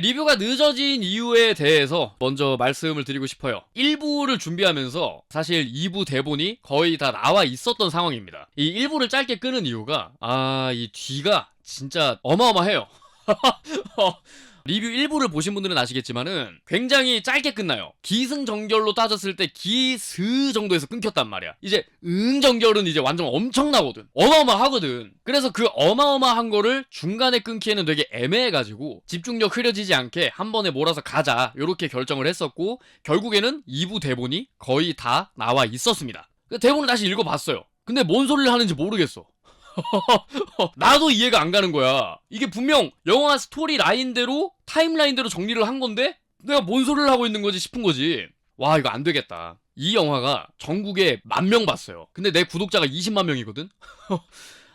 리뷰가 늦어진 이유에 대해서 먼저 말씀을 드리고 싶어요. 1부를 준비하면서 사실 2부 대본이 거의 다 나와 있었던 상황입니다. 이 1부를 짧게 끄는 이유가 이 뒤가 진짜 어마어마해요. 리뷰 1부를 보신 분들은 아시겠지만은 굉장히 짧게 끝나요. 기승전결로 따졌을 때 기스 정도에서 끊겼단 말이야. 이제 응전결은 이제 완전 엄청나거든. 어마어마하거든. 그래서 그 어마어마한 거를 중간에 끊기에는 되게 애매해가지고 집중력 흐려지지 않게 한 번에 몰아서 가자 요렇게 결정을 했었고, 결국에는 2부 대본이 거의 다 나와 있었습니다. 대본을 다시 읽어봤어요. 근데 뭔 소리를 하는지 모르겠어. 나도 이해가 안 가는 거야. 이게 분명 영화 스토리 라인대로 타임라인대로 정리를 한 건데 내가 뭔 소리를 하고 있는 거지 싶은 거지. 와, 이거 안 되겠다. 이 영화가 전국에 10,000명 봤어요. 근데 내 구독자가 20만 명이거든.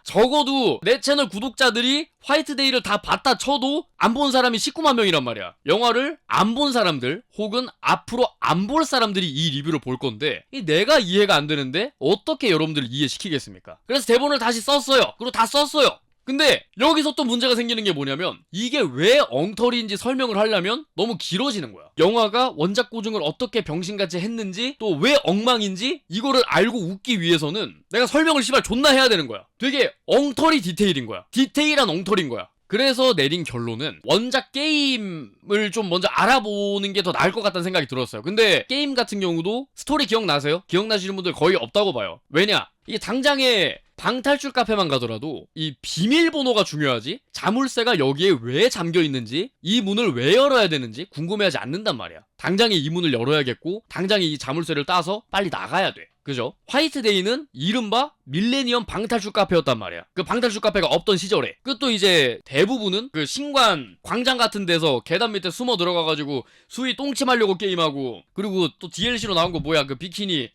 적어도 내 채널 구독자들이 화이트데이를 다 봤다 쳐도 안 본 사람이 19만 명이란 말이야. 영화를 안 본 사람들 혹은 앞으로 안 볼 사람들이 이 리뷰를 볼 건데 내가 이해가 안 되는데 어떻게 여러분들을 이해시키겠습니까? 그래서 대본을 다시 썼어요. 그리고 다 썼어요. 근데 여기서 또 문제가 생기는 게 뭐냐면 이게 왜 엉터리인지 설명을 하려면 너무 길어지는 거야. 영화가 원작 고증을 어떻게 병신같이 했는지 또 왜 엉망인지 이거를 알고 웃기 위해서는 내가 설명을 씨발 존나 해야 되는 거야. 되게 엉터리 디테일인 거야. 디테일한 엉터리인 거야. 그래서 내린 결론은 원작 게임을 좀 먼저 알아보는 게 더 나을 것 같다는 생각이 들었어요. 근데 게임 같은 경우도 스토리 기억나세요? 기억나시는 분들 거의 없다고 봐요. 왜냐? 이게 당장에 방탈출 카페만 가더라도 이 비밀번호가 중요하지 자물쇠가 여기에 왜 잠겨있는지 이 문을 왜 열어야 되는지 궁금해하지 않는단 말이야. 당장에 이 문을 열어야겠고 당장에 이 자물쇠를 따서 빨리 나가야 돼. 그죠? 화이트데이는 이른바 밀레니엄 방탈출 카페였단 말이야. 그 방탈출 카페가 없던 시절에. 그것도 이제 대부분은 그 신관 광장 같은 데서 계단 밑에 숨어 들어가가지고 수위 똥침하려고 게임하고, 그리고 또 DLC로 나온 거 뭐야 그 비키니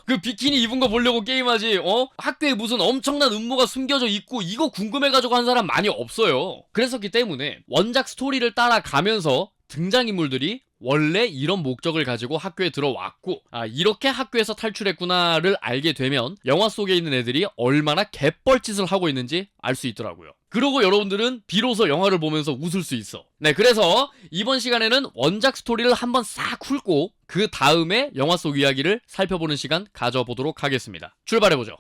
그 비키니 입은 거 보려고 게임하지. 학교에 무슨 엄청난 음모가 숨겨져 있고 이거 궁금해가지고 한 사람 많이 없어요. 그랬었기 때문에 원작 스토리를 따라가면서 등장인물들이 원래 이런 목적을 가지고 학교에 들어왔고 이렇게 학교에서 탈출했구나를 알게 되면 영화 속에 있는 애들이 얼마나 개뻘짓을 하고 있는지 알 수 있더라고요. 그러고 여러분들은 비로소 영화를 보면서 웃을 수 있어. 네, 그래서 이번 시간에는 원작 스토리를 한번 싹 훑고 그 다음에 영화 속 이야기를 살펴보는 시간 가져보도록 하겠습니다. 출발해보죠.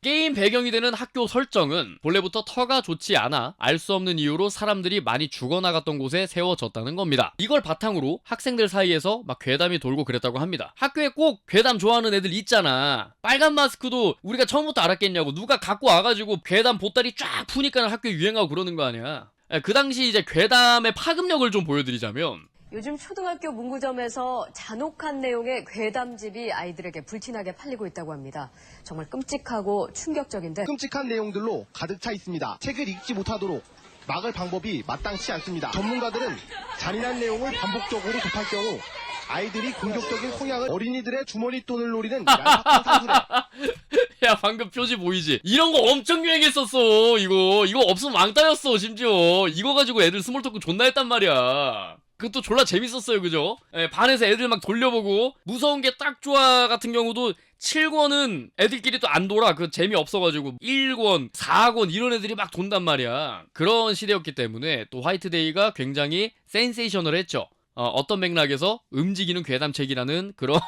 게임 배경이 되는 학교 설정은 본래부터 터가 좋지 않아 알 수 없는 이유로 사람들이 많이 죽어나갔던 곳에 세워졌다는 겁니다. 이걸 바탕으로 학생들 사이에서 막 괴담이 돌고 그랬다고 합니다. 학교에 꼭 괴담 좋아하는 애들 있잖아. 빨간 마스크도 우리가 처음부터 알았겠냐고. 누가 갖고 와가지고 괴담 보따리 쫙 푸니까 학교에 유행하고 그러는 거 아니야. 그 당시 이제 괴담의 파급력을 좀 보여드리자면, 요즘 초등학교 문구점에서 잔혹한 내용의 괴담집이 아이들에게 불티나게 팔리고 있다고 합니다. 정말 끔찍하고 충격적인데 끔찍한 내용들로 가득 차 있습니다. 책을 읽지 못하도록 막을 방법이 마땅치 않습니다. 전문가들은 잔인한 내용을 반복적으로 접할 경우 아이들이 공격적인 성향을 어린이들의 주머니 돈을 노리는 얄팍한 상술에 야 방금 표지 보이지? 이런 거 엄청 유행했었어. 이거 없으면 왕따였어. 심지어 이거 가지고 애들 스몰 토크 존나 했단 말이야. 그것도 졸라 재밌었어요. 그죠? 반에서 애들 막 돌려보고. 무서운 게 딱 좋아 같은 경우도 7권은 애들끼리 또 안 돌아. 그 재미없어가지고 1권, 4권 이런 애들이 막 돈단 말이야. 그런 시대였기 때문에 또 화이트데이가 굉장히 센세이셔널했죠. 어떤 맥락에서 움직이는 괴담책이라는 그런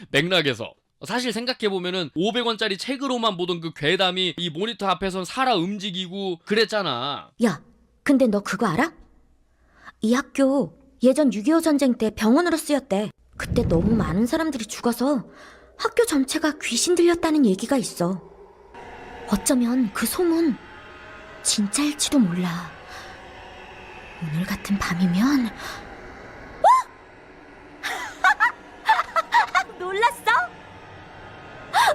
맥락에서 사실 생각해보면은 500원짜리 책으로만 보던 그 괴담이 이 모니터 앞에선 살아 움직이고 그랬잖아. 야, 근데 너 그거 알아? 이 학교 예전 6.25 전쟁 때 병원으로 쓰였대. 그때 너무 많은 사람들이 죽어서 학교 전체가 귀신 들렸다는 얘기가 있어. 어쩌면 그 소문 진짜일지도 몰라. 오늘 같은 밤이면... 놀랐어?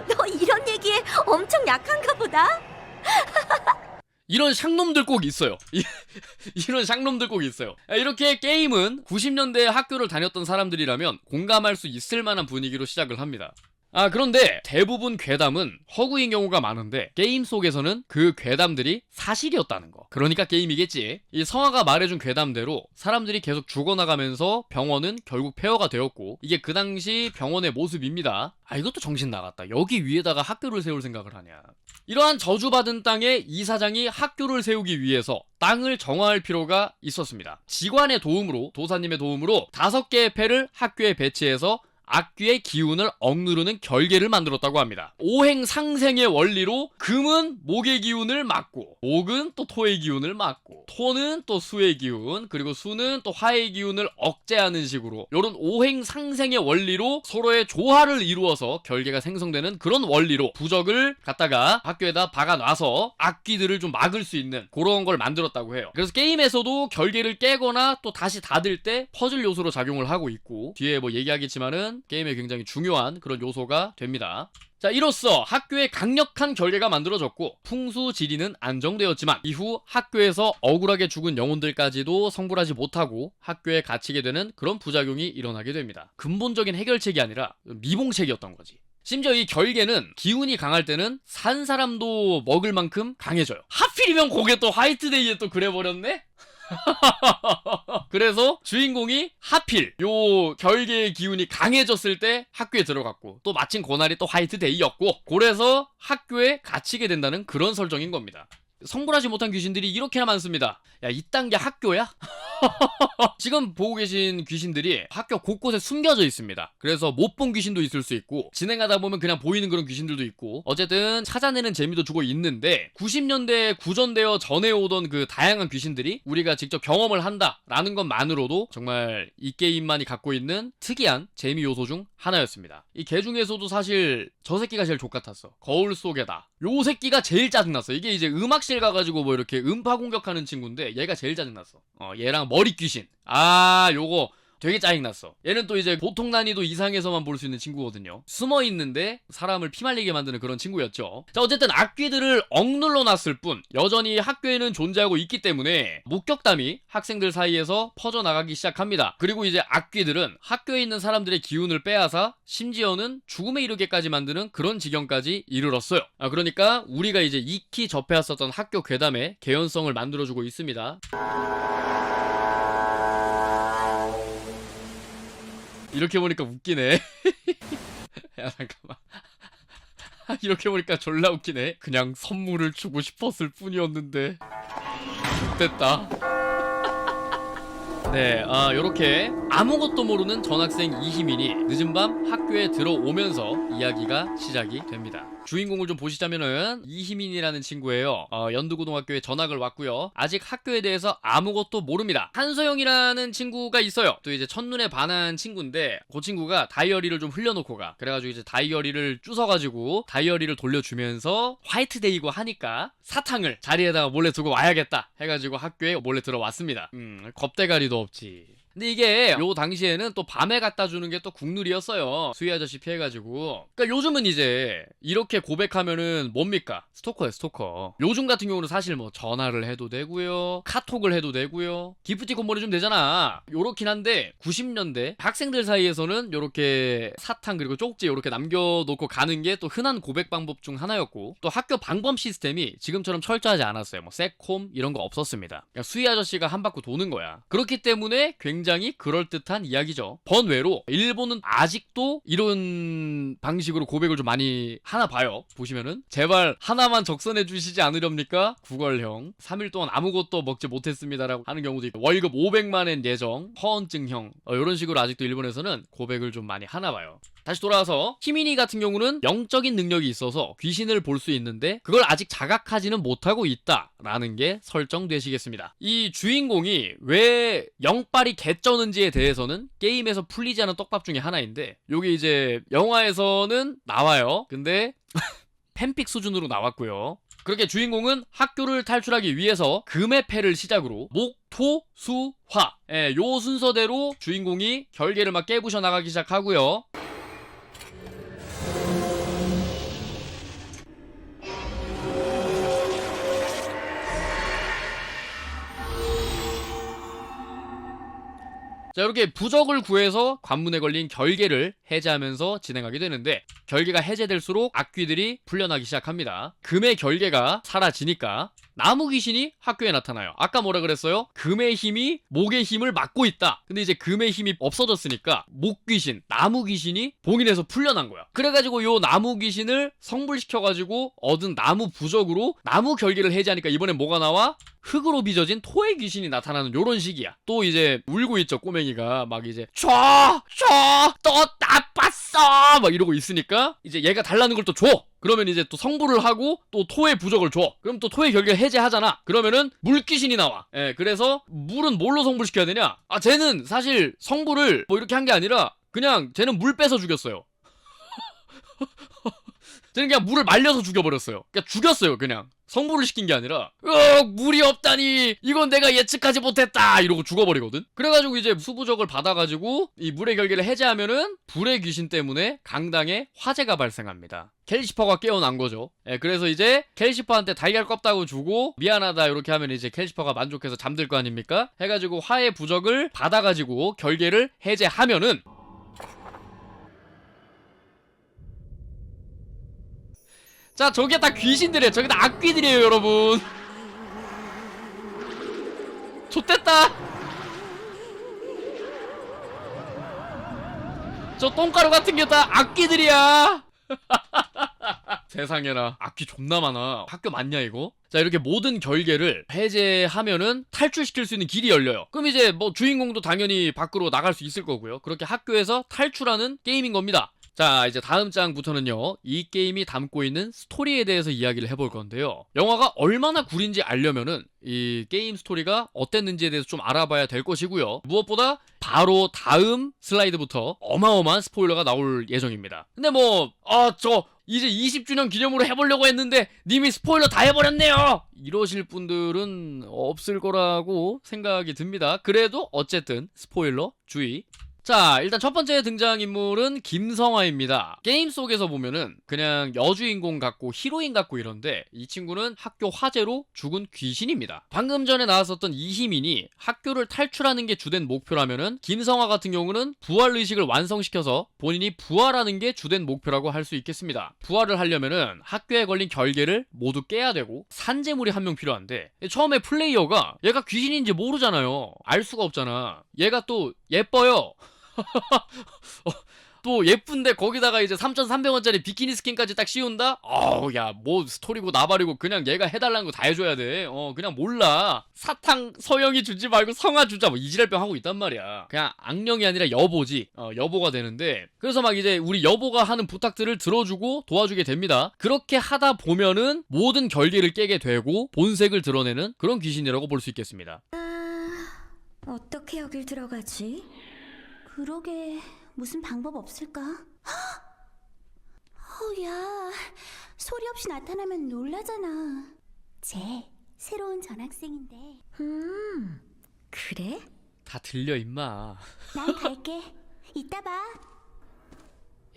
너 이런 얘기에 엄청 약한가 보다? 이런 샹놈들 꼭 있어요. 이런 샹놈들 꼭 있어요. 이렇게 게임은 90년대에 학교를 다녔던 사람들이라면 공감할 수 있을 만한 분위기로 시작을 합니다. 그런데 대부분 괴담은 허구인 경우가 많은데 게임 속에서는 그 괴담들이 사실이었다는 거. 그러니까 게임이겠지. 이 성화가 말해준 괴담대로 사람들이 계속 죽어나가면서 병원은 결국 폐허가 되었고, 이게 그 당시 병원의 모습입니다. 이것도 정신 나갔다. 여기 위에다가 학교를 세울 생각을 하냐. 이러한 저주받은 땅에 이사장이 학교를 세우기 위해서 땅을 정화할 필요가 있었습니다. 직관의 도움으로, 도사님의 도움으로 5개의 패를 학교에 배치해서 악귀의 기운을 억누르는 결계를 만들었다고 합니다. 오행상생의 원리로 금은 목의 기운을 막고, 목은 또 토의 기운을 막고, 토는 또 수의 기운, 그리고 수는 또 화의 기운을 억제하는 식으로 이런 오행상생의 원리로 서로의 조화를 이루어서 결계가 생성되는 그런 원리로 부적을 갖다가 학교에다 박아놔서 악귀들을 좀 막을 수 있는 그런 걸 만들었다고 해요. 그래서 게임에서도 결계를 깨거나 또 다시 닫을 때 퍼즐 요소로 작용을 하고 있고, 뒤에 뭐 얘기하겠지만은 게임에 굉장히 중요한 그런 요소가 됩니다. 자, 이로써 학교에 강력한 결계가 만들어졌고 풍수지리는 안정되었지만, 이후 학교에서 억울하게 죽은 영혼들까지도 성불하지 못하고 학교에 갇히게 되는 그런 부작용이 일어나게 됩니다. 근본적인 해결책이 아니라 미봉책이었던 거지. 심지어 이 결계는 기운이 강할 때는 산 사람도 먹을 만큼 강해져요. 하필이면 그게 또 화이트데이에 또 그래버렸네? 그래서 주인공이 하필 요 결계의 기운이 강해졌을 때 학교에 들어갔고, 또 마침 그날이 또 화이트데이였고, 그래서 학교에 갇히게 된다는 그런 설정인 겁니다. 성불하지 못한 귀신들이 이렇게나 많습니다. 야, 이딴 게 학교야? 지금 보고 계신 귀신들이 학교 곳곳에 숨겨져 있습니다. 그래서 못 본 귀신도 있을 수 있고, 진행하다 보면 그냥 보이는 그런 귀신들도 있고, 어쨌든 찾아내는 재미도 주고 있는데, 90년대에 구전되어 전해오던 그 다양한 귀신들이 우리가 직접 경험을 한다라는 것만으로도 정말 이 게임만이 갖고 있는 특이한 재미 요소 중 하나였습니다. 이 개 중에서도 사실 저 새끼가 제일 족같았어. 거울 속에다. 요 새끼가 제일 짜증났어. 이게 이제 음악실 가가지고 뭐 이렇게 음파 공격하는 친구인데 얘가 제일 짜증났어. 얘랑 머리 귀신. 요거 되게 짜증났어. 얘는 또 이제 보통 난이도 이상에서만 볼 수 있는 친구거든요. 숨어있는데 사람을 피말리게 만드는 그런 친구였죠. 자, 어쨌든 악귀들을 억눌러 놨을 뿐 여전히 학교에는 존재하고 있기 때문에 목격담이 학생들 사이에서 퍼져나가기 시작합니다. 그리고 이제 악귀들은 학교에 있는 사람들의 기운을 빼앗아 심지어는 죽음에 이르게까지 만드는 그런 지경까지 이르렀어요. 그러니까 우리가 이제 익히 접해왔었던 학교 괴담의 개연성을 만들어주고 있습니다. 이렇게 보니까 웃기네. 야, 잠깐만. 이렇게 보니까 졸라 웃기네. 그냥 선물을 주고 싶었을 뿐이었는데. 됐다. 네, 요렇게 아무것도 모르는 전학생 이희민이 늦은 밤 학교에 들어오면서 이야기가 시작이 됩니다. 주인공을 좀 보시자면은 이희민이라는 친구예요. 연두고등학교에 전학을 왔고요. 아직 학교에 대해서 아무것도 모릅니다. 한소영이라는 친구가 있어요. 또 이제 첫눈에 반한 친구인데 그 친구가 다이어리를 좀 흘려놓고 가. 그래가지고 이제 다이어리를 주워가지고 다이어리를 돌려주면서 화이트데이고 하니까 사탕을 자리에다가 몰래 두고 와야겠다 해가지고 학교에 몰래 들어왔습니다. 겁대가리도 없지. 근데 이게 요 당시에는 또 밤에 갖다 주는 게 또 국룰이었어요. 수희 아저씨 피해가지고. 그러니까 요즘은 이제 이렇게 고백하면은 뭡니까? 스토커예요, 스토커. 요즘 같은 경우는 사실 뭐 전화를 해도 되고요, 카톡을 해도 되고요, 기프티콘 보내주면 되잖아. 요렇긴 한데 90년대 학생들 사이에서는 요렇게 사탕 그리고 쪽지 요렇게 남겨놓고 가는 게 또 흔한 고백 방법 중 하나였고, 또 학교 방범 시스템이 지금처럼 철저하지 않았어요. 뭐 세콤 이런 거 없었습니다. 그러니까 수희 아저씨가 한 바퀴 도는 거야. 그렇기 때문에 굉장히 그럴듯한 이야기죠. 번외로 일본은 아직도 이런 방식으로 고백을 좀 많이 하나 봐요. 보시면은 제발 하나만 적선해 주시지 않으렵니까? 구걸형 3일 동안 아무것도 먹지 못했습니다라고 하는 경우도 있고, 월급 500만엔 예정, 허언증형 이런 식으로 아직도 일본에서는 고백을 좀 많이 하나 봐요. 다시 돌아와서 희민이 같은 경우는 영적인 능력이 있어서 귀신을 볼 수 있는데 그걸 아직 자각하지는 못하고 있다라는 게 설정되시겠습니다. 이 주인공이 왜 영빨이 개쩌는지에 대해서는 게임에서 풀리지 않은 떡밥 중에 하나인데, 요게 이제 영화에서는 나와요. 근데 팬픽 수준으로 나왔고요. 그렇게 주인공은 학교를 탈출하기 위해서 금의 패를 시작으로 목, 토, 수, 화 요 순서대로 주인공이 결계를 막 깨부셔 나가기 시작하고요. 자, 이렇게 부적을 구해서 관문에 걸린 결계를 해제하면서 진행하게 되는데, 결계가 해제될수록 악귀들이 풀려나기 시작합니다. 금의 결계가 사라지니까 나무 귀신이 학교에 나타나요. 아까 뭐라 그랬어요? 금의 힘이 목의 힘을 막고 있다. 근데 이제 금의 힘이 없어졌으니까 목 귀신, 나무 귀신이 봉인해서 풀려난 거야. 그래가지고 요 나무 귀신을 성불시켜가지고 얻은 나무 부적으로 나무 결계를 해제하니까 이번엔 뭐가 나와? 흙으로 빚어진 토의 귀신이 나타나는 요런 식이야. 또 이제 울고 있죠, 꼬맹이가. 막 이제 또 나빴어 막 이러고 있으니까 이제 얘가 달라는 걸 또 줘. 그러면 이제 또 성불을 하고 또 토의 부적을 줘. 그럼 또 토의 결계를 해제하잖아. 그러면은 물귀신이 나와. 예, 그래서 물은 뭘로 성불시켜야 되냐? 아, 쟤는 사실 성불을 뭐 이렇게 한 게 아니라 그냥 쟤는 물 빼서 죽였어요. 쟤는 그냥 물을 말려서 죽여버렸어요. 그냥 죽였어요, 그냥. 성불을 시킨 게 아니라 물이 없다니 이건 내가 예측하지 못했다 이러고 죽어버리거든. 그래가지고 이제 수부적을 받아가지고 이 물의 결계를 해제하면은 불의 귀신 때문에 강당에 화재가 발생합니다. 캘시퍼가 깨어난 거죠. 예, 그래서 이제 캘시퍼한테 달걀 껍다고 주고 미안하다 이렇게 하면 이제 캘시퍼가 만족해서 잠들 거 아닙니까? 해가지고 화의 부적을 받아가지고 결계를 해제하면은 자, 저게 다 귀신들이에요. 저게 다 악귀들이에요, 여러분. 좆됐다. 저 똥가루 같은 게 다 악귀들이야. 세상에나 악귀 존나 많아. 학교 맞냐 이거? 자, 이렇게 모든 결계를 해제하면은 탈출시킬 수 있는 길이 열려요. 그럼 이제 뭐 주인공도 당연히 밖으로 나갈 수 있을 거고요. 그렇게 학교에서 탈출하는 게임인 겁니다. 자, 이제 다음 장부터는요, 이 게임이 담고 있는 스토리에 대해서 이야기를 해볼 건데요. 영화가 얼마나 구린지 알려면은 이 게임 스토리가 어땠는지에 대해서 좀 알아봐야 될 것이고요. 무엇보다 바로 다음 슬라이드부터 어마어마한 스포일러가 나올 예정입니다. 근데 뭐 저 이제 20주년 기념으로 해보려고 했는데 님이 스포일러 다 해버렸네요 이러실 분들은 없을 거라고 생각이 듭니다. 그래도 어쨌든 스포일러 주의. 자, 일단 첫 번째 등장인물은 김성화입니다. 게임 속에서 보면은 그냥 여주인공 같고 히로인 같고 이런데 이 친구는 학교 화재로 죽은 귀신입니다. 방금 전에 나왔었던 이희민이 학교를 탈출하는 게 주된 목표라면은 김성화 같은 경우는 부활의식을 완성시켜서 본인이 부활하는 게 주된 목표라고 할 수 있겠습니다. 부활을 하려면은 학교에 걸린 결계를 모두 깨야 되고 산재물이 한 명 필요한데 처음에 플레이어가 얘가 귀신인지 모르잖아요. 알 수가 없잖아. 얘가 또 예뻐요. 또 예쁜데 거기다가 이제 3,300원짜리 비키니 스킨까지 딱 씌운다? 어우, 야, 뭐 스토리고 나발이고 그냥 얘가 해달라는 거 다 해줘야 돼. 그냥 몰라. 사탕 서영이 주지 말고 성아 주자. 뭐 이지랄병 하고 있단 말이야. 그냥 악령이 아니라 여보지. 여보가 되는데. 그래서 막 이제 우리 여보가 하는 부탁들을 들어주고 도와주게 됩니다. 그렇게 하다 보면은 모든 결계를 깨게 되고 본색을 드러내는 그런 귀신이라고 볼 수 있겠습니다. 어떻게 여길 들어가지? 그러게 무슨 방법 없을까? 야, 소리 없이 나타나면 놀라잖아. 쟤 새로운 전학생인데. 그래? 다 들려 임마. 난 갈게. 이따 봐.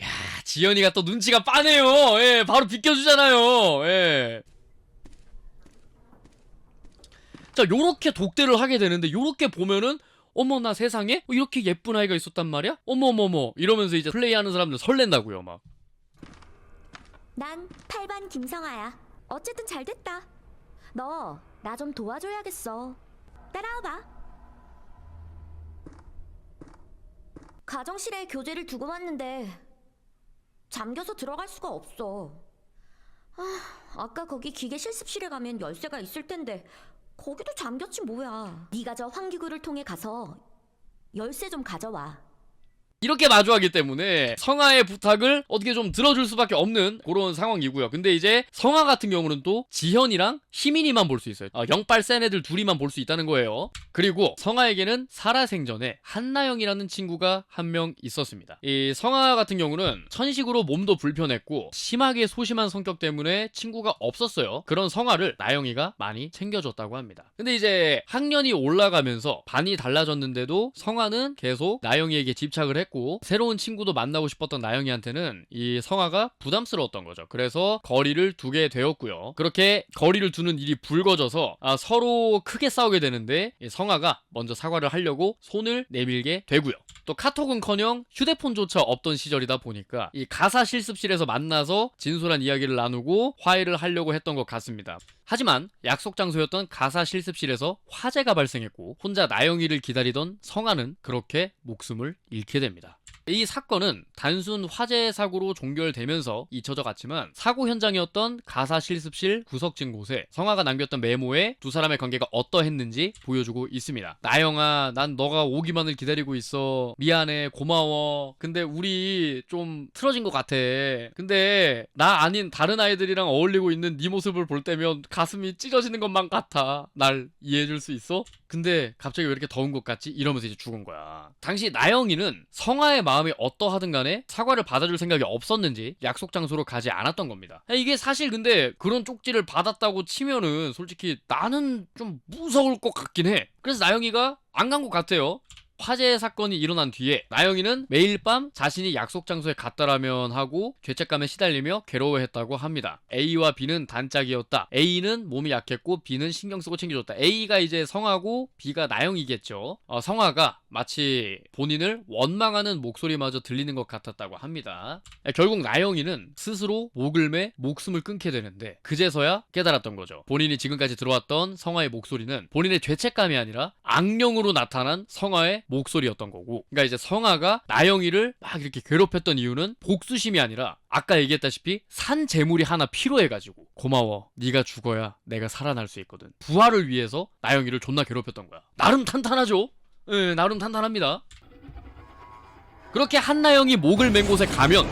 야, 지연이가 또 눈치가 빠네요. 예, 바로 비켜주잖아요. 예. 자, 요렇게 독대를 하게 되는데 요렇게 보면은 어머나 세상에 이렇게 예쁜 아이가 있었단 말이야? 어머머머 이러면서 이제 플레이하는 사람들 설렌다고요 막. 난 8반 김성아야. 어쨌든 잘 됐다. 너 나 좀 도와줘야겠어. 따라와봐. 가정실에 교재를 두고 왔는데 잠겨서 들어갈 수가 없어. 아까 거기 기계 실습실에 가면 열쇠가 있을 텐데 거기도 잠겼지 뭐야. 네가 저 환기구를 통해 가서 열쇠 좀 가져와. 이렇게 마주하기 때문에 성아의 부탁을 어떻게 좀 들어줄 수밖에 없는 그런 상황이고요. 근데 이제 성아 같은 경우는 또 지현이랑 희민이만 볼 수 있어요. 영빨 센 애들 둘이만 볼 수 있다는 거예요. 그리고 성아에게는 살아생전에 한나영이라는 친구가 한 명 있었습니다. 이 성아 같은 경우는 천식으로 몸도 불편했고 심하게 소심한 성격 때문에 친구가 없었어요. 그런 성아를 나영이가 많이 챙겨줬다고 합니다. 근데 이제 학년이 올라가면서 반이 달라졌는데도 성아는 계속 나영이에게 집착을 했고 했고 새로운 친구도 만나고 싶었던 나영이한테는 이 성아가 부담스러웠던 거죠. 그래서 거리를 두게 되었고요. 그렇게 거리를 두는 일이 불거져서 서로 크게 싸우게 되는데 이 성아가 먼저 사과를 하려고 손을 내밀게 되고요. 또 카톡은커녕 휴대폰조차 없던 시절이다 보니까 이 가사 실습실에서 만나서 진솔한 이야기를 나누고 화해를 하려고 했던 것 같습니다. 하지만 약속 장소였던 가사 실습실에서 화재가 발생했고 혼자 나영이를 기다리던 성아는 그렇게 목숨을 잃게 됩니다. 이 사건은 단순 화재 사고로 종결되면서 잊혀져 갔지만 사고 현장이었던 가사 실습실 구석진 곳에 성아가 남겼던 메모에 두 사람의 관계가 어떠했는지 보여주고 있습니다. 나영아, 난 너가 오기만을 기다리고 있어. 미안해, 고마워. 근데 우리 좀 틀어진 것 같아. 근데 나 아닌 다른 아이들이랑 어울리고 있는 네 모습을 볼 때면 가슴이 찢어지는 것만 같아. 날 이해해줄 수 있어? 근데 갑자기 왜 이렇게 더운 것 같지? 이러면서 이제 죽은 거야. 당시 나영이는 성아의 마음이 어떠하든 간에 사과를 받아줄 생각이 없었는지 약속 장소로 가지 않았던 겁니다. 이게 사실 근데 그런 쪽지를 받았다고 치면은 솔직히 나는 좀 무서울 것 같긴 해. 그래서 나영이가 안 간 것 같아요. 화재 사건이 일어난 뒤에 나영이는 매일 밤 자신이 약속 장소에 갔다라면 하고 죄책감에 시달리며 괴로워했다고 합니다. A와 B는 단짝이었다. A는 몸이 약했고 B는 신경 쓰고 챙겨줬다. A가 이제 성하고 B가 나영이겠죠. 성아가 마치 본인을 원망하는 목소리마저 들리는 것 같았다고 합니다. 결국 나영이는 스스로 목을 매 목숨을 끊게 되는데 그제서야 깨달았던 거죠. 본인이 지금까지 들어왔던 성아의 목소리는 본인의 죄책감이 아니라 악령으로 나타난 성아의 목소리였던 거고, 그러니까 이제 성아가 나영이를 막 이렇게 괴롭혔던 이유는 복수심이 아니라 아까 얘기했다시피 산 재물이 하나 필요해가지고 고마워, 네가 죽어야 내가 살아날 수 있거든. 부활을 위해서 나영이를 존나 괴롭혔던 거야. 나름 탄탄하죠? 네, 나름 탄탄합니다. 그렇게 한나영이 목을 맨 곳에 가면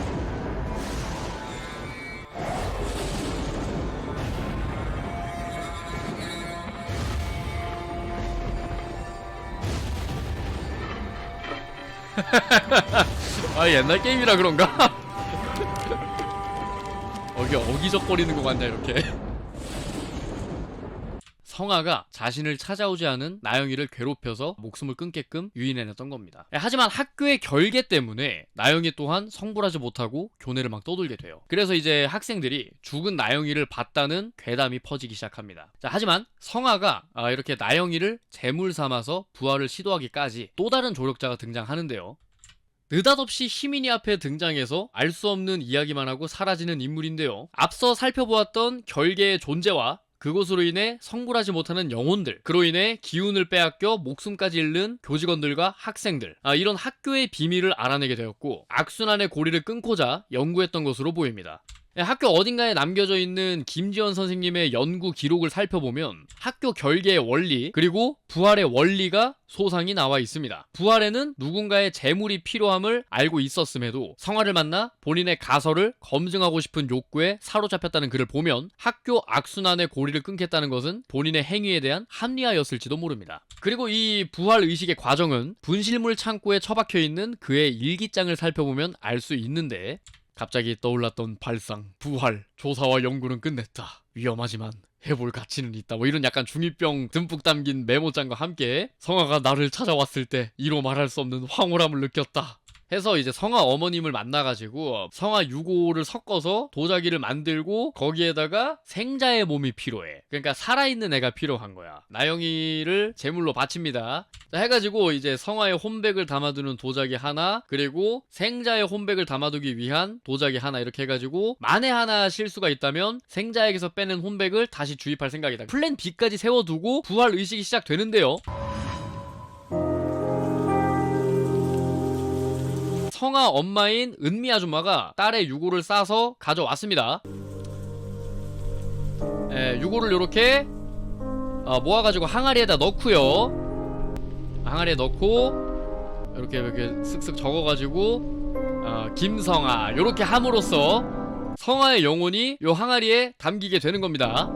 옛날 게임이라 그런가? 어기적거리는 것 같냐 이렇게. 성아가 자신을 찾아오지 않은 나영이를 괴롭혀서 목숨을 끊게끔 유인해냈던 겁니다. 하지만 학교의 결계 때문에 나영이 또한 성불하지 못하고 교내를 막 떠돌게 돼요. 그래서 이제 학생들이 죽은 나영이를 봤다는 괴담이 퍼지기 시작합니다. 자, 하지만 성아가 이렇게 나영이를 제물 삼아서 부활을 시도하기까지 또 다른 조력자가 등장하는데요. 느닷없이 희민이 앞에 등장해서 알 수 없는 이야기만 하고 사라지는 인물인데요. 앞서 살펴보았던 결계의 존재와 그것으로 인해 성불하지 못하는 영혼들, 그로 인해 기운을 빼앗겨 목숨까지 잃는 교직원들과 학생들, 이런 학교의 비밀을 알아내게 되었고 악순환의 고리를 끊고자 연구했던 것으로 보입니다. 학교 어딘가에 남겨져 있는 김지원 선생님의 연구 기록을 살펴보면 학교 결계의 원리 그리고 부활의 원리가 소상히 나와 있습니다. 부활에는 누군가의 재물이 필요함을 알고 있었음에도 성아를 만나 본인의 가설을 검증하고 싶은 욕구에 사로잡혔다는 글을 보면 학교 악순환의 고리를 끊겠다는 것은 본인의 행위에 대한 합리화였을지도 모릅니다. 그리고 이 부활 의식의 과정은 분실물 창고에 처박혀 있는 그의 일기장을 살펴보면 알 수 있는데 갑자기 떠올랐던 발상, 부활, 조사와 연구는 끝냈다. 위험하지만 해볼 가치는 있다. 뭐 이런 약간 중2병 듬뿍 담긴 메모장과 함께 성아가 나를 찾아왔을 때 이로 말할 수 없는 황홀함을 느꼈다 해서 이제 성아 어머님을 만나가지고 성아 유골을 섞어서 도자기를 만들고 거기에다가 생자의 몸이 필요해. 그러니까 살아있는 애가 필요한 거야. 나영이를 제물로 바칩니다. 해가지고 이제 성아의 혼백을 담아두는 도자기 하나, 그리고 생자의 혼백을 담아두기 위한 도자기 하나, 이렇게 해가지고 만에 하나 실수가 있다면 생자에게서 빼낸 혼백을 다시 주입할 생각이다. 플랜 B까지 세워두고 부활 의식이 시작되는데요. 성아 엄마인 은미 아줌마가 딸의 유골을 싸서 가져왔습니다. 유골을 이렇게 모아가지고 항아리에다 넣고요. 항아리에 넣고 이렇게 쓱쓱 적어가지고 김성아 이렇게 함으로써 성아의 영혼이 요 항아리에 담기게 되는 겁니다.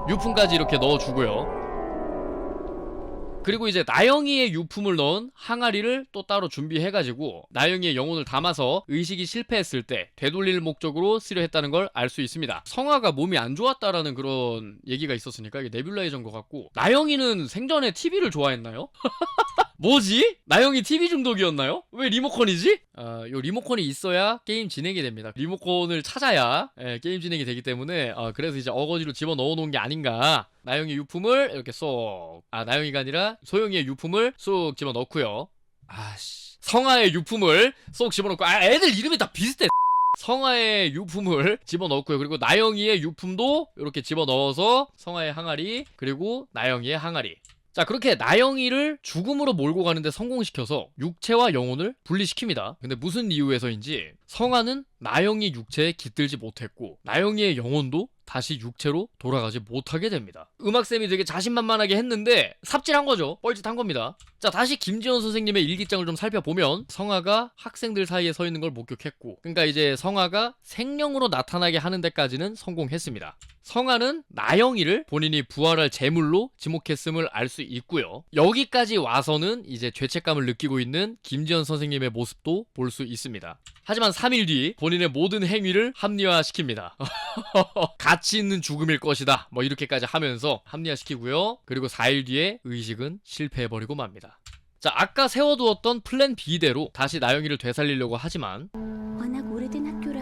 유품까지 이렇게 넣어주고요. 그리고 이제 나영이의 유품을 넣은 항아리를 또 따로 준비해가지고 나영이의 영혼을 담아서 의식이 실패했을 때 되돌릴 목적으로 쓰려 했다는 걸 알 수 있습니다. 성아가 몸이 안 좋았다라는 그런 얘기가 있었으니까 이게 네뷸라이저인 것 같고, 나영이는 생전에 TV를 좋아했나요? 뭐지? 나영이 TV 중독이었나요? 왜 리모컨이지? 요 리모컨이 있어야 게임 진행이 됩니다. 리모컨을 찾아야 게임 진행이 되기 때문에 그래서 이제 어거지로 집어넣어 놓은 게 아닌가. 나영이 유품을 이렇게 나영이가 아니라 소영이의 유품을 쏙 집어넣고요. 성아의 유품을 쏙 집어넣고 애들 이름이 다 비슷해. 성아의 유품을 집어넣고요. 그리고 나영이의 유품도 이렇게 집어넣어서 성아의 항아리 그리고 나영이의 항아리. 자, 그렇게 나영이를 죽음으로 몰고 가는데 성공시켜서 육체와 영혼을 분리시킵니다. 근데 무슨 이유에서인지 성아는 나영이 육체에 깃들지 못했고 나영이의 영혼도 다시 육체로 돌아가지 못하게 됩니다. 음악쌤이 되게 자신만만하게 했는데 삽질한 거죠. 뻘짓한 겁니다. 자, 다시 김지현 선생님의 일기장을 좀 살펴보면 성아가 학생들 사이에 서 있는 걸 목격했고, 그러니까 이제 성아가 생령으로 나타나게 하는 데까지는 성공했습니다. 성아는 나영이를 본인이 부활할 제물로 지목했음을 알 수 있고요. 여기까지 와서는 이제 죄책감을 느끼고 있는 김지현 선생님의 모습도 볼 수 있습니다. 하지만 3일 뒤 본인의 모든 행위를 합리화시킵니다. 가치 있는 죽음일 것이다. 뭐 이렇게까지 하면서 합리화시키고요. 그리고 4일 뒤에 의식은 실패해버리고 맙니다. 자, 아까 세워두었던 플랜 B대로 다시 나영이를 되살리려고 하지만 워낙 오래된 학교라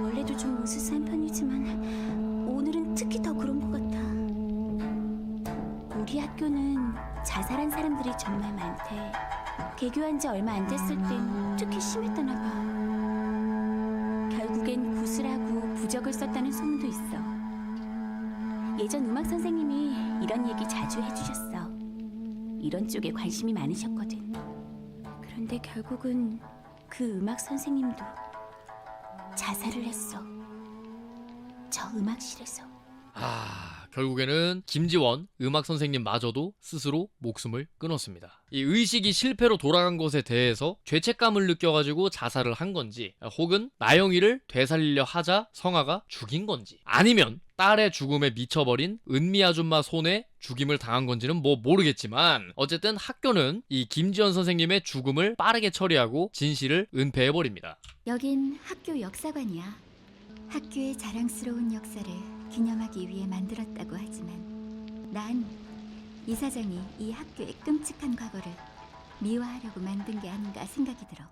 원래도 좀 으스스한 편이지만 오늘은 특히 더 그런 것 같아. 우리 학교는 자살한 사람들이 정말 많대. 개교한 지 얼마 안 됐을 땐 특히 심했다나 봐. 결국엔 구슬하고 부적을 썼다는 소문도 있어. 예전 음악 선생님이 이런 얘기 자주 해주셨어. 이런 쪽에 관심이 많으셨거든. 그런데 결국은 그 음악 선생님도 자살을 했어. 저 음악실에서. 결국에는 김지원 음악 선생님마저도 스스로 목숨을 끊었습니다. 이 의식이 실패로 돌아간 것에 대해서 죄책감을 느껴가지고 자살을 한 건지, 혹은 나영이를 되살리려 하자 성아가 죽인 건지, 아니면 딸의 죽음에 미쳐버린 은미 아줌마 손에 죽임을 당한 건지는 뭐 모르겠지만, 어쨌든 학교는 이 김지원 선생님의 죽음을 빠르게 처리하고 진실을 은폐해버립니다. 여긴 학교 역사관이야. 학교의 자랑스러운 역사를 기념하기 위해 만들었다고 하지만 난 이사장이 이 학교의 끔찍한 과거를 미화하려고 만든 게 아닌가 생각이 들어.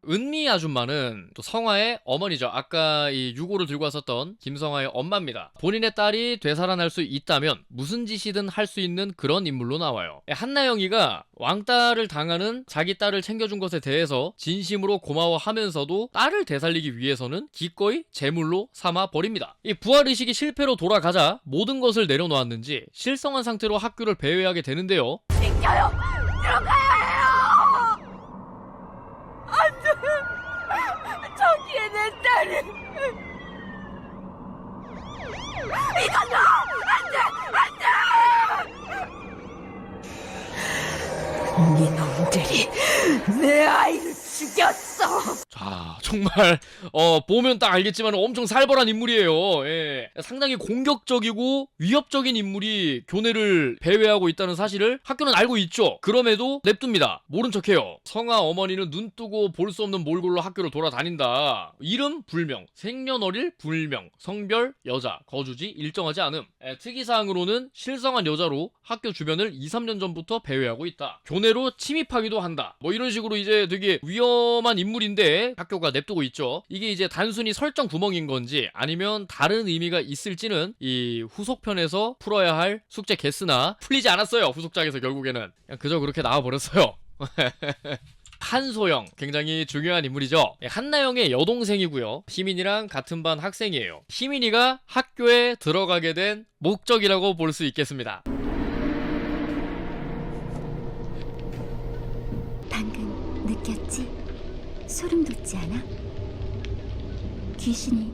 은미 아줌마는 또 성화의 어머니죠. 아까 이 유고를 들고 왔었던 김성화의 엄마입니다. 본인의 딸이 되살아날 수 있다면 무슨 짓이든 할 수 있는 그런 인물로 나와요. 한나영이가 왕따를 당하는 자기 딸을 챙겨준 것에 대해서 진심으로 고마워하면서도 딸을 되살리기 위해서는 기꺼이 제물로 삼아 버립니다. 이 부활의식이 실패로 돌아가자 모든 것을 내려놓았는지 실성한 상태로 학교를 배회하게 되는데요. 저기에 내 딸이 이놈들이 내 아이를 죽였어. 자, 정말 보면 딱 알겠지만 엄청 살벌한 인물이에요. 예. 상당히 공격적이고 위협적인 인물이 교내를 배회하고 있다는 사실을 학교는 알고 있죠. 그럼에도 냅둡니다. 모른 척해요. 성아 어머니는 눈 뜨고 볼 수 없는 몰골로 학교를 돌아다닌다. 이름 불명, 생년월일 불명, 성별 여자, 거주지 일정하지 않음. 특이사항으로는 실성한 여자로 학교 주변을 2-3년 전부터 배회하고 있다. 교내로 침입하기도 한다. 뭐 이런 식으로 이제 되게 위험한 인물인데 학교가 냅두고 있죠. 이게 이제 단순히 설정 구멍인 건지 아니면 다른 의미가 있을지는 이 후속편에서 풀어야 할 숙제 개수나 풀리지 않았어요. 후속작에서 결국에는 그냥 그저 그렇게 나와버렸어요. 한소영, 굉장히 중요한 인물이죠. 한나영의 여동생이고요. 희민이랑 같은 반 학생이에요. 희민이가 학교에 들어가게 된 목적이라고 볼 수 있겠습니다. 방금 느꼈지? 소름 돋지 않아? 귀신이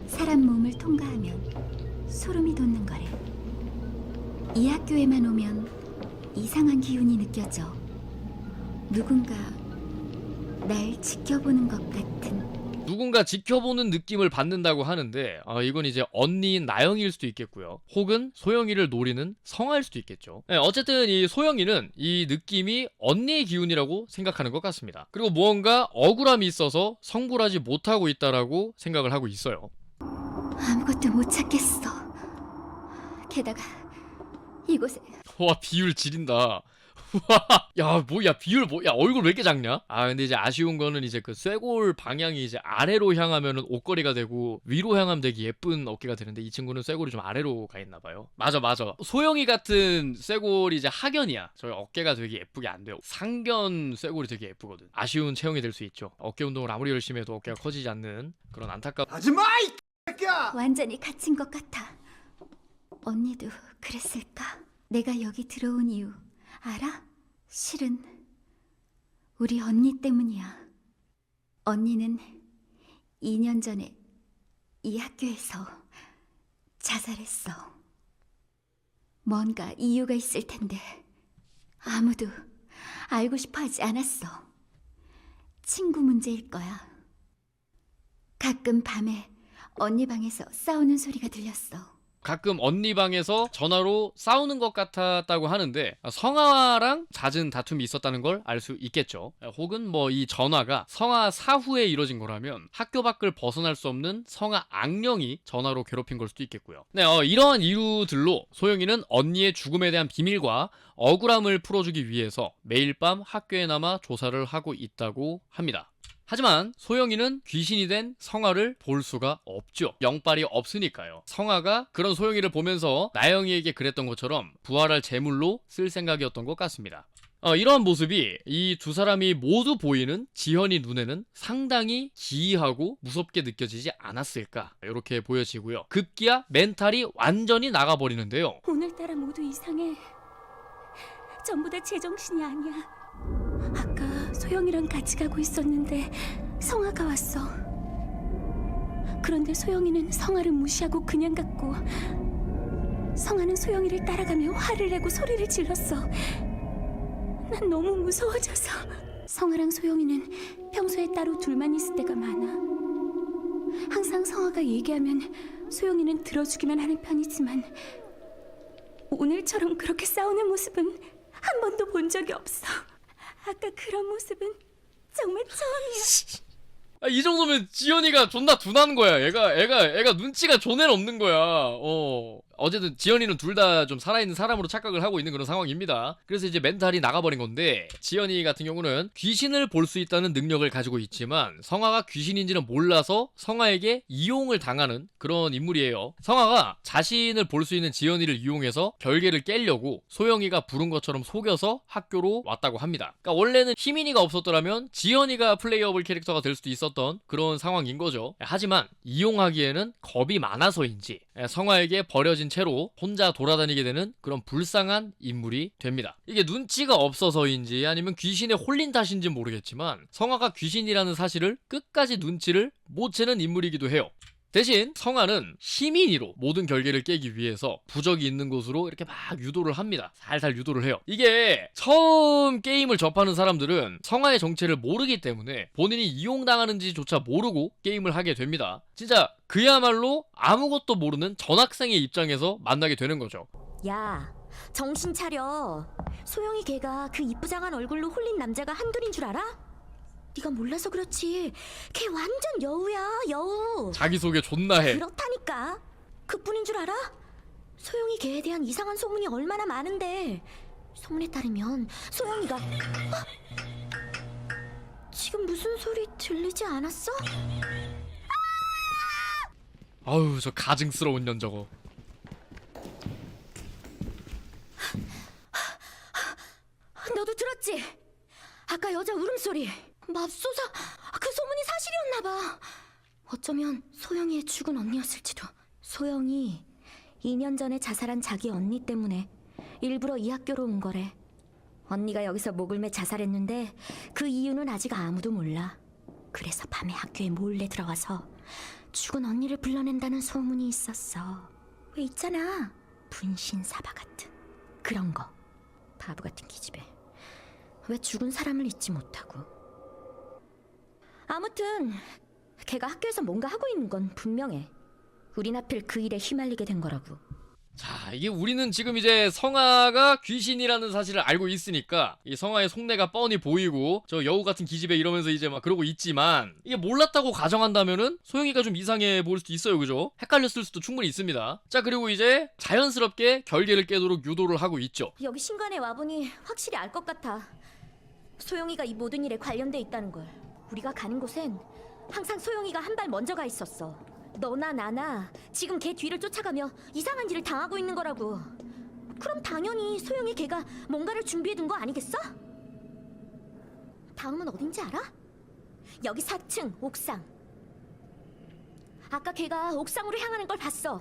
사람 몸을 통과하면 소름이 돋는 거래. 이 학교에만 오면 이상한 기운이 느껴져. 누군가 날 지켜보는 것 같은. 누군가 지켜보는 느낌을 받는다고 하는데 이건 이제 언니인 나영이일 수도 있겠고요. 혹은 소영이를 노리는 성아일 수도 있겠죠. 어쨌든 이 소영이는 이 느낌이 언니의 기운이라고 생각하는 것 같습니다. 그리고 무언가 억울함이 있어서 성불하지 못하고 있다라고 생각을 하고 있어요. 아무것도 못 찾겠어. 게다가 이곳에 와, 비율 지린다. 야, 뭐야, 비율 뭐야, 얼굴 왜 이렇게 작냐? 아, 근데 이제 아쉬운 거는 이제 그 쇄골 방향이 이제 아래로 향하면은 옷걸이가 되고 위로 향하면 되게 예쁜 어깨가 되는데 이 친구는 쇄골이 좀 아래로 가 있나 봐요. 맞아. 소영이 같은 쇄골이 이제 하견이야. 저희 어깨가 되게 예쁘게 안 돼요. 상견 쇄골이 되게 예쁘거든. 아쉬운 체형이 될 수 있죠. 어깨 운동을 아무리 열심히 해도 어깨가 커지지 않는 그런 안타까운. 완전히 갇힌 것 같아. 언니도 그랬을까? 내가 여기 들어온 이유 알아? 실은 우리 언니 때문이야. 언니는 2년 전에 이 학교에서 자살했어. 뭔가 이유가 있을 텐데 아무도 알고 싶어 하지 않았어. 친구 문제일 거야. 가끔 밤에 언니 방에서 싸우는 소리가 들렸어. 가끔 언니 방에서 전화로 싸우는 것 같았다고 하는데 성아랑 잦은 다툼이 있었다는 걸 알 수 있겠죠. 혹은 뭐 이 전화가 성아 사후에 이뤄진 거라면 학교 밖을 벗어날 수 없는 성아 악령이 전화로 괴롭힌 걸 수도 있겠고요. 네, 이러한 이유들로 소영이는 언니의 죽음에 대한 비밀과 억울함을 풀어주기 위해서 매일 밤 학교에 남아 조사를 하고 있다고 합니다. 하지만 소영이는 귀신이 된 성아를 볼 수가 없죠. 영빨이 없으니까요. 성아가 그런 소영이를 보면서 나영이에게 그랬던 것처럼 부활할 제물로 쓸 생각이었던 것 같습니다. 이러한 모습이 이 두 사람이 모두 보이는 지현이 눈에는 상당히 기이하고 무섭게 느껴지지 않았을까 이렇게 보여지고요. 급기야 멘탈이 완전히 나가버리는데요. 오늘따라 모두 이상해. 전부 다 제정신이 아니야. 아까 소영이랑 같이 가고 있었는데 성아가 왔어. 그런데 소영이는 성아를 무시하고 그냥 갔고 성아는 소영이를 따라가며 화를 내고 소리를 질렀어. 난 너무 무서워져서. 성아랑 소영이는 평소에 따로 둘만 있을 때가 많아. 항상 성아가 얘기하면 소영이는 들어주기만 하는 편이지만 오늘처럼 그렇게 싸우는 모습은 한 번도 본 적이 없어. 아까 그런 모습은 정말 처음이야. 이 정도면 지현이가 존나 둔한 거야. 애가 눈치가 존나 없는 거야. 어쨌든 지현이는 둘 다 좀 살아있는 사람으로 착각을 하고 있는 그런 상황입니다. 그래서 이제 멘탈이 나가버린 건데 지현이 같은 경우는 귀신을 볼 수 있다는 능력을 가지고 있지만 성아가 귀신인지는 몰라서 성아에게 이용을 당하는 그런 인물이에요. 성아가 자신을 볼 수 있는 지현이를 이용해서 결계를 깨려고 소영이가 부른 것처럼 속여서 학교로 왔다고 합니다. 그러니까 원래는 희민이가 없었더라면 지현이가 플레이어블 캐릭터가 될 수도 있었던 그런 상황인 거죠. 하지만 이용하기에는 겁이 많아서인지 성아에게 버려진 채로 혼자 돌아다니게 되는 그런 불쌍한 인물이 됩니다. 이게 눈치가 없어서인지 아니면 귀신에 홀린 탓인지 모르겠지만 성아가 귀신이라는 사실을 끝까지 눈치를 못 채는 인물이기도 해요. 대신 성아는 희민이로 모든 결계를 깨기 위해서 부적이 있는 곳으로 이렇게 막 유도를 합니다. 살살 유도를 해요. 이게 처음 게임을 접하는 사람들은 성아의 정체를 모르기 때문에 본인이 이용당하는지조차 모르고 게임을 하게 됩니다. 진짜 그야말로 아무것도 모르는 전학생의 입장에서 만나게 되는 거죠. 야, 정신 차려. 소영이 걔가 그 이쁘장한 얼굴로 홀린 남자가 한둘인 줄 알아? 네가 몰라서 그렇지. 걔 완전 여우야, 여우. 자기소개 존나 해. 그렇다니까. 그뿐인 줄 알아? 소영이 걔에 대한 이상한 소문이 얼마나 많은데. 소문에 따르면 소영이가 지금 무슨 소리 들리지 않았어? 아우, 저 가증스러운 년 저거. 너도 들었지? 아까 여자 울음소리. 맙소사, 그 소문이 사실이었나봐. 어쩌면 소영이의 죽은 언니였을지도. 소영이 2년 전에 자살한 자기 언니 때문에 일부러 이 학교로 온 거래. 언니가 여기서 목을 매 자살했는데 그 이유는 아직 아무도 몰라. 그래서 밤에 학교에 몰래 들어가서 죽은 언니를 불러낸다는 소문이 있었어. 왜 있잖아, 분신사바 같은 그런 거. 바보 같은 기집애. 왜 죽은 사람을 잊지 못하고. 아무튼 걔가 학교에서 뭔가 하고 있는 건 분명해. 우린 하필 그 일에 휘말리게 된 거라고. 자, 이게 우리는 지금 이제 성아가 귀신이라는 사실을 알고 있으니까 이 성아의 속내가 뻔히 보이고 저 여우 같은 기집애 이러면서 이제 막 그러고 있지만 이게 몰랐다고 가정한다면은 소영이가 좀 이상해 보일 수도 있어요. 그죠? 헷갈렸을 수도 충분히 있습니다. 자, 그리고 이제 자연스럽게 결계를 깨도록 유도를 하고 있죠. 여기 신관에 와보니 확실히 알 것 같아. 소영이가 이 모든 일에 관련돼 있다는 걸. 우리가 가는 곳엔 항상 소영이가 한 발 먼저 가 있었어. 너나 나나 지금 걔 뒤를 쫓아가며 이상한 일을 당하고 있는 거라고. 그럼 당연히 소영이 걔가 뭔가를 준비해둔 거 아니겠어? 다음은 어딘지 알아? 여기 4층 옥상. 아까 걔가 옥상으로 향하는 걸 봤어.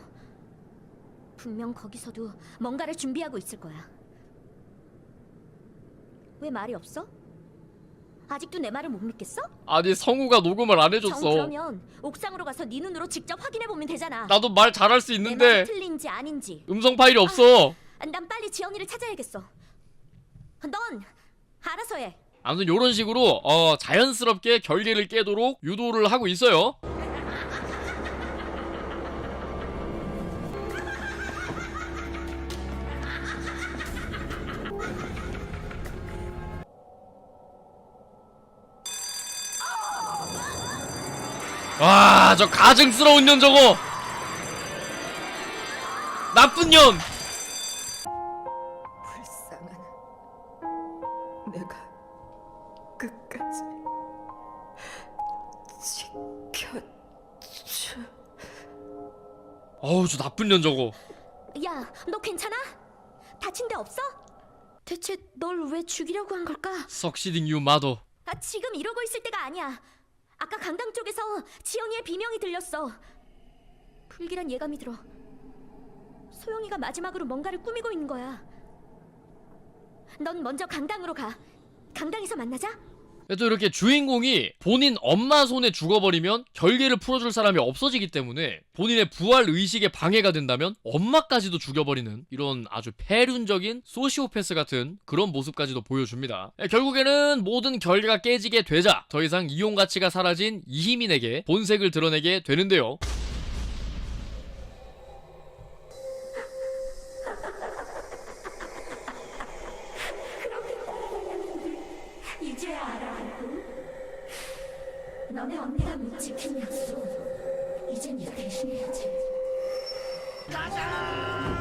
분명 거기서도 뭔가를 준비하고 있을 거야. 왜 말이 없어? 아직도 내 말을 못 믿겠어? 아니, 성우가 녹음을 안 정, 해줬어. 그러면 옥상으로 가서 네 눈으로 직접 확인해 보면 되잖아. 나도 말 잘할 수 내 말이 있는데 틀린지 아닌지. 음성 파일이 없어. 난 빨리 지연이를 찾아야겠어. 넌 알아서 해. 아무튼 요런 식으로 자연스럽게 결계를 깨도록 유도를 하고 있어요. 와, 저 가증스러운 년 저거. 나쁜 년. 불쌍한 내가 끝까지 지켜줘. 어우, 저 나쁜 년 저거. 야, 너 괜찮아? 다친 데 없어? 대체 널 왜 죽이려고 한 걸까? Succeeding you mother. 지금 이러고 있을 때가 아니야. 아까 강당 쪽에서 지연이의 비명이 들렸어. 불길한 예감이 들어. 소영이가 마지막으로 뭔가를 꾸미고 있는 거야. 넌 먼저 강당으로 가. 강당에서 만나자. 또 이렇게 주인공이 본인 엄마 손에 죽어버리면 결계를 풀어줄 사람이 없어지기 때문에 본인의 부활 의식에 방해가 된다면 엄마까지도 죽여버리는 이런 아주 폐륜적인 소시오패스 같은 그런 모습까지도 보여줍니다. 결국에는 모든 결계가 깨지게 되자 더 이상 이용 가치가 사라진 이희민에게 본색을 드러내게 되는데요. 이제 알아. 너네 언니가 못 지킨 약속. 이젠 네가 대신해야지.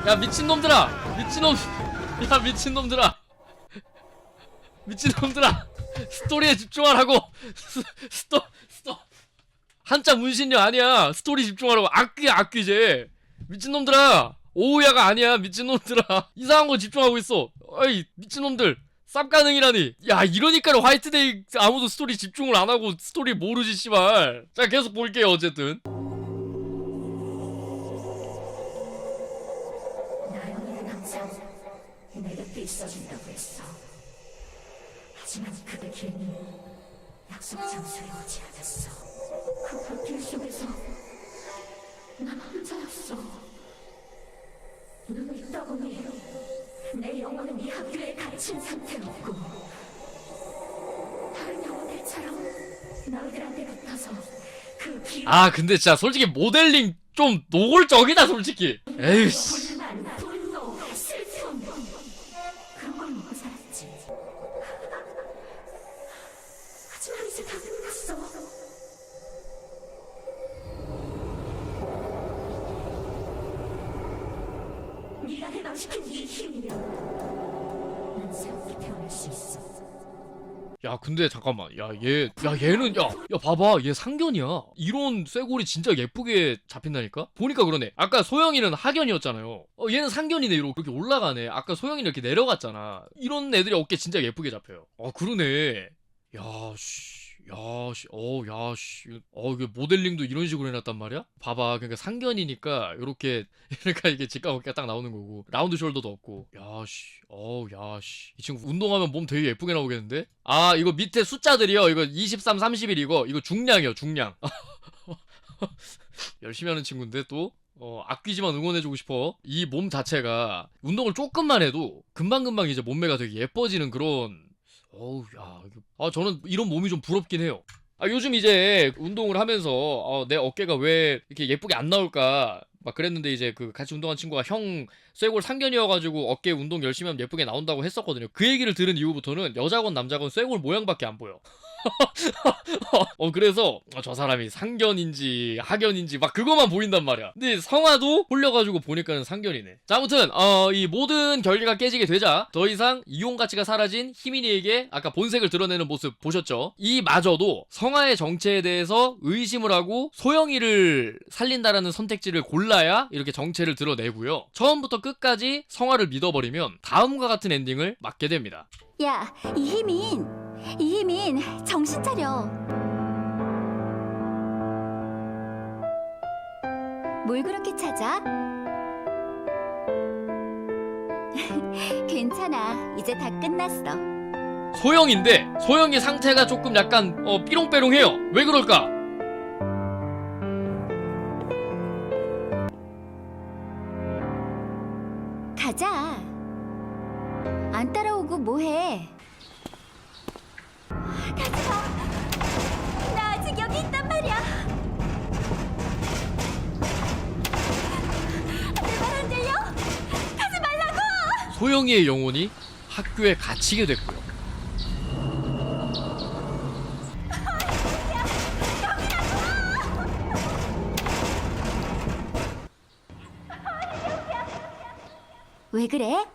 야, 미친놈들아! 야, 미친놈들아! 미친놈들아! 스토리에 집중하라고! 스토 한자 문신녀 아니야. 스토리 집중하라고. 악귀야, 악귀제. 미친놈들아! 오우야가 아니야, 미친놈들아. 이상한 거 집중하고 있어. 어이, 미친놈들. 쌉가능이라니. 야, 이러니까 화이트데이 아무도 스토리 집중을 안 하고 스토리 모르지, 씨발. 자, 계속 볼게요, 어쨌든. 나영이는 항상 내 곁에 있어준다고 했어. 하지만 그대 괜히 약속 장소에 오지 않았어. 그 불길 속에서 난 혼자였어. 눈을 떠보니 내 영혼은 이 학교에 갇힌 상태였고 다른 영혼들처럼 너희들한테 붙어서 그 길 근데 진짜 솔직히 모델링 좀 노골적이다, 솔직히. 에이씨. 불만, 분노, 슬픔 그런 걸 먹고 살았지. 하지만 이제 다 끝났어. 네가 해방시킨 이 힘이면 난 새롭게 태어날 수 있어. 야, 근데 잠깐만. 얘는 봐봐. 얘 상견이야. 이런 쇠골이 진짜 예쁘게 잡힌다니까? 보니까 그러네. 아까 소영이는 하견이었잖아요. 얘는 상견이네. 이렇게 올라가네. 아까 소영이는 이렇게 내려갔잖아. 이런 애들이 어깨 진짜 예쁘게 잡혀요. 그러네. 이게 모델링도 이런 식으로 해놨단 말이야? 봐봐. 그러니까 상견이니까, 요렇게, 그러니까 이게 직각 어깨가 딱 나오는 거고, 라운드 숄더도 없고, 이 친구 운동하면 몸 되게 예쁘게 나오겠는데? 이거 밑에 숫자들이요. 이거 23, 31 이거 중량이요, 중량. 열심히 하는 친구인데 또? 악귀지만 응원해주고 싶어. 이 몸 자체가 운동을 조금만 해도 금방금방 이제 몸매가 되게 예뻐지는 그런 저는 이런 몸이 좀 부럽긴 해요. 요즘 이제 운동을 하면서 내 어깨가 왜 이렇게 예쁘게 안 나올까 막 그랬는데 이제 그 같이 운동한 친구가 형 쇠골 상견이어가지고 어깨 운동 열심히 하면 예쁘게 나온다고 했었거든요. 그 얘기를 들은 이후부터는 여자건 남자건 쇠골 모양밖에 안 보여. 그래서 저 사람이 상견인지 하견인지 막 그거만 보인단 말이야. 근데 성화도 홀려가지고 보니까는 상견이네. 자, 아무튼 이 모든 결계가 깨지게 되자 더 이상 이용 가치가 사라진 희민이에게 아까 본색을 드러내는 모습 보셨죠? 이마저도 성화의 정체에 대해서 의심을 하고 소영이를 살린다라는 선택지를 골라야 이렇게 정체를 드러내고요. 처음부터 끝까지 성화를 믿어버리면 다음과 같은 엔딩을 맞게 됩니다. 야, 이희민, 정신 차려. 뭘 그렇게 찾아? 괜찮아, 이제 다 끝났어. 소영인데 소영이 상태가 조금 약간 삐롱빼롱해요. 왜 그럴까? 가자. 안 따라오고 뭐해? 가지마. 나 아직 여기 있단 말이야. 내 말 안 들려? 가지 말라고. 소영이의 영혼이 학교에 갇히게 됐고요. 왜 그래?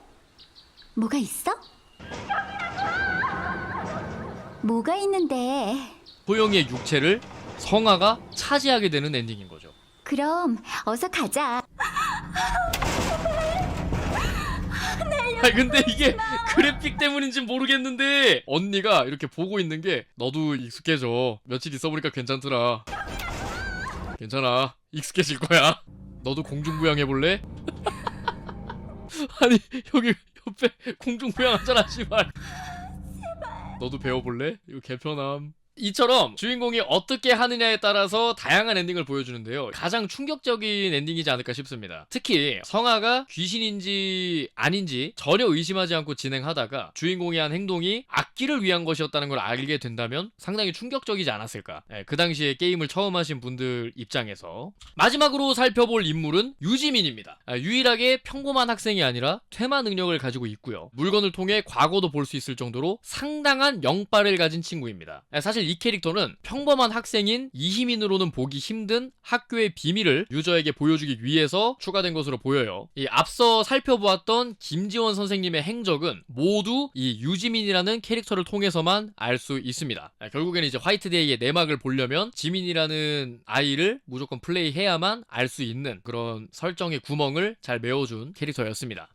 뭐가 있어? 뭐가 있는데? 소영이의 육체를 성화가 차지하게 되는 엔딩인 거죠. 그럼 어서 가자. 아니 근데 이게 그래픽 때문인지 모르겠는데 언니가 이렇게 보고 있는 게 너도 익숙해져. 며칠 있어보니까 괜찮더라. 괜찮아. 익숙해질 거야. 너도 공중부양 해볼래? 아니 여기 옆에 공중부양 하잖아 씨발. 너도 배워볼래? 이거 개편함. 이처럼 주인공이 어떻게 하느냐에 따라서 다양한 엔딩을 보여주는데요. 가장 충격적인 엔딩이지 않을까 싶습니다. 특히 성화가 귀신인지 아닌지 전혀 의심하지 않고 진행하다가 주인공이 한 행동이 악기를 위한 것이었다는 걸 알게 된다면 상당히 충격적이지 않았을까. 그 당시에 게임을 처음 하신 분들 입장에서. 마지막으로 살펴볼 인물은 유지민입니다. 유일하게 평범한 학생이 아니라 퇴마 능력을 가지고 있고요. 물건을 통해 과거도 볼 수 있을 정도로 상당한 영빨을 가진 친구입니다. 사실 이 캐릭터는 평범한 학생인 이희민으로는 보기 힘든 학교의 비밀을 유저에게 보여주기 위해서 추가된 것으로 보여요. 이 앞서 살펴보았던 김지원 선생님의 행적은 모두 이 유지민이라는 캐릭터를 통해서만 알 수 있습니다. 결국에는 이제 화이트데이의 내막을 보려면 지민이라는 아이를 무조건 플레이해야만 알 수 있는 그런 설정의 구멍을 잘 메워준 캐릭터였습니다.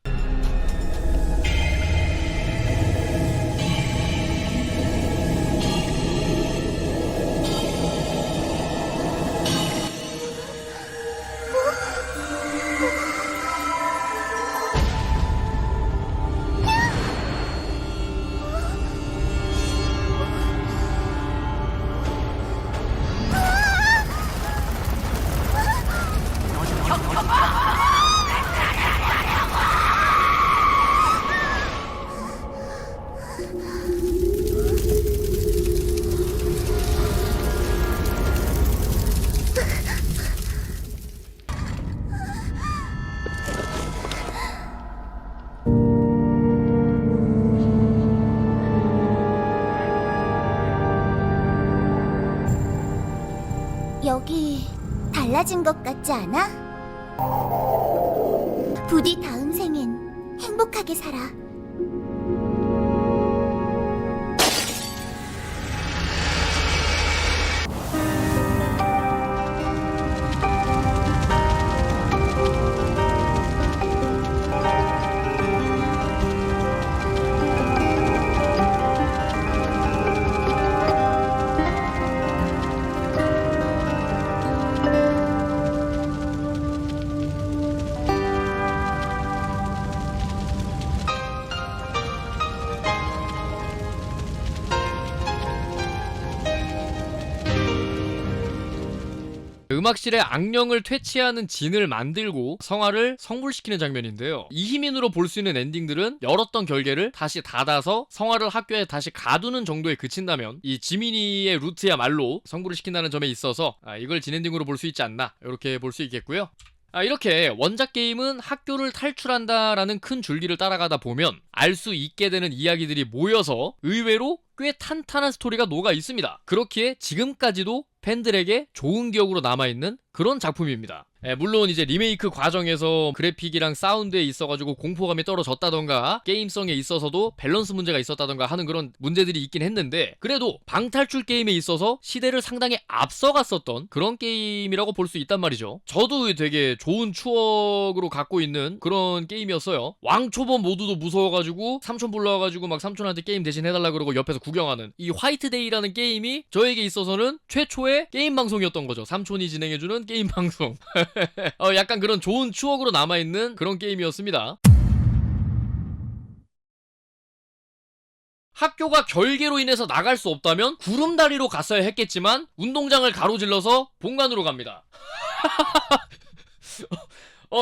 여기 달라진 것 같지 않아? 부디 다음 생엔 행복하게 살아. 음악실에 악령을 퇴치하는 진을 만들고 성화를 성불시키는 장면인데요. 이희민으로 볼 수 있는 엔딩들은 열었던 결계를 다시 닫아서 성화를 학교에 다시 가두는 정도에 그친다면 이 지민이의 루트야말로 성불을 시킨다는 점에 있어서 이걸 진엔딩으로 볼 수 있지 않나 이렇게 볼 수 있겠고요. 이렇게 원작 게임은 학교를 탈출한다라는 큰 줄기를 따라가다 보면 알 수 있게 되는 이야기들이 모여서 의외로 꽤 탄탄한 스토리가 녹아 있습니다. 그렇기에 지금까지도 팬들에게 좋은 기억으로 남아있는 그런 작품입니다. 물론 이제 리메이크 과정에서 그래픽이랑 사운드에 있어가지고 공포감이 떨어졌다던가 게임성에 있어서도 밸런스 문제가 있었다던가 하는 그런 문제들이 있긴 했는데 그래도 방탈출 게임에 있어서 시대를 상당히 앞서갔었던 그런 게임이라고 볼 수 있단 말이죠. 저도 되게 좋은 추억으로 갖고 있는 그런 게임이었어요. 왕초보 모두도 무서워가지고 삼촌 불러와가지고 막 삼촌한테 게임 대신 해달라 그러고 옆에서 구경하는 이 화이트데이라는 게임이 저에게 있어서는 최초의 게임 방송이었던 거죠. 삼촌이 진행해주는 게임 방송. 약간 그런 좋은 추억으로 남아있는 그런 게임이었습니다. 학교가 결계로 인해서 나갈 수 없다면 구름다리로 갔어야 했겠지만 운동장을 가로질러서 본관으로 갑니다.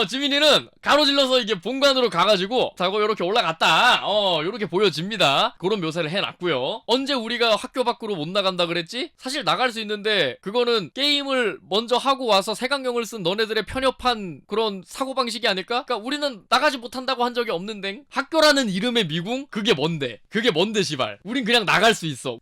지민이는 가로질러서 이게 본관으로 가가지고 자고 요렇게 올라갔다. 요렇게 보여집니다. 그런 묘사를 해놨고요. 언제 우리가 학교 밖으로 못 나간다 그랬지? 사실 나갈 수 있는데 그거는 게임을 먼저 하고 와서 색안경을 쓴 너네들의 편협한 그런 사고방식이 아닐까? 그러니까 우리는 나가지 못한다고 한 적이 없는데 학교라는 이름의 미궁? 그게 뭔데? 시발. 우린 그냥 나갈 수 있어.